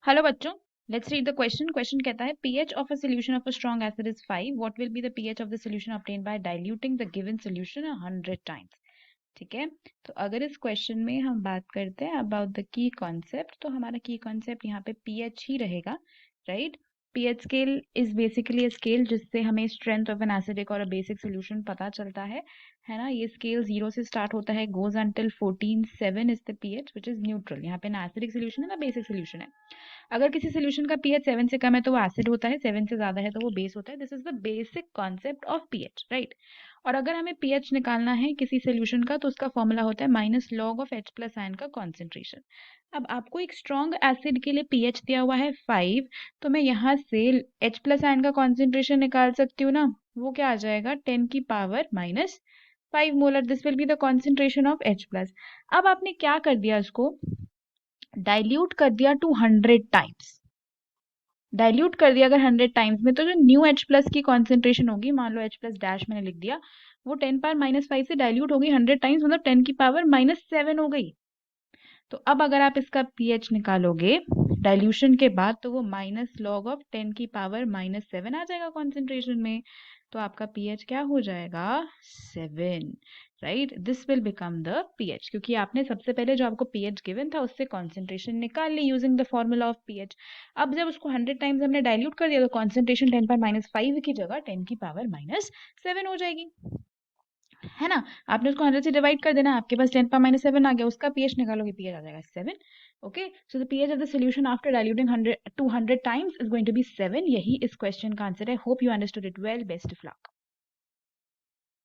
Hello बच्चों, let's read the question. Question कहता है pH of a solution of a strong acid is 5। What will be the pH of the solution obtained by diluting the given solution 100 times. ठीक है, तो अगर इस question में हम बात करते हैं अबाउट द की कॉन्सेप्ट, तो हमारा की कॉन्सेप्ट यहाँ पे pH ही रहेगा, right. pH scale is basically a scale जिससे हमें स्ट्रेंथ ऑफ एन एसिडिक और अ बेसिक सॉल्यूशन पता चलता है ना। ये स्केल 0 से स्टार्ट होता है, goes until 14 7 is the pH which is neutral. यहाँ पे ना एसिडिक सॉल्यूशन है ना बेसिक सॉल्यूशन है। अगर किसी सोल्यूशन का पीएच 7 से कम है तो वो एसिड होता है, 7 से ज्यादा है तो वो बेस होता है। This is the basic concept of pH, right. और अगर हमें पीएच निकालना है किसी सोल्यूशन का तो उसका फॉर्मूला होता है minus log of H plus ion का कॉन्सेंट्रेशन। अब आपको एक स्ट्रॉन्ग एसिड के लिए पीएच दिया हुआ है 5, तो मैं यहाँ से H प्लस आयन का कॉन्सेंट्रेशन निकाल सकती हूँ ना। वो क्या आ जाएगा, 10 की power minus 5 molar. This will be the concentration of H plus. अब आपने क्या कर दिया, इसको डाइल्यूट कर दिया टू 100 टाइम्स। डाइल्यूट कर दिया अगर 100 टाइम्स में, तो जो न्यू H प्लस की कॉन्सेंट्रेशन होगी, मान लो H प्लस डैश मैंने लिख दिया, वो 10 पावर माइनस 5 से डाइल्यूट हो गई 100 टाइम्स, मतलब 10 की पावर माइनस 7 हो गई। तो अब अगर आप इसका pH निकालोगे डाइल्यूशन के बाद, तो वो माइनस लॉग ऑफ 10 की पावर माइनस 7 आ जाएगा कॉन्सेंट्रेशन में। तो आपका pH क्या हो जाएगा, 7, right. This will become the pH, क्योंकि आपने सबसे पहले जो आपको pH गिवन था उससे कॉन्सेंट्रेशन निकाल ली using the formula of pH। अब जब उसको 100 टाइम्स हमने डाइल्यूट कर दिया तो कॉन्सेंट्रेशन 10 पावर माइनस 5 की जगह 10 की पावर माइनस 7 हो जाएगी, है ना। आपने उसको 100 से डिवाइड कर देना, आपके पास 10 पावर माइनस 7 आ गया, उसका pH निकालोगे, pH आ जाएगा 7। Okay, so the pH of the solution after diluting 100 times is going to be 7। यही इस क्वेश्चन का आंसर है। Hope you understood it well. Best of luck.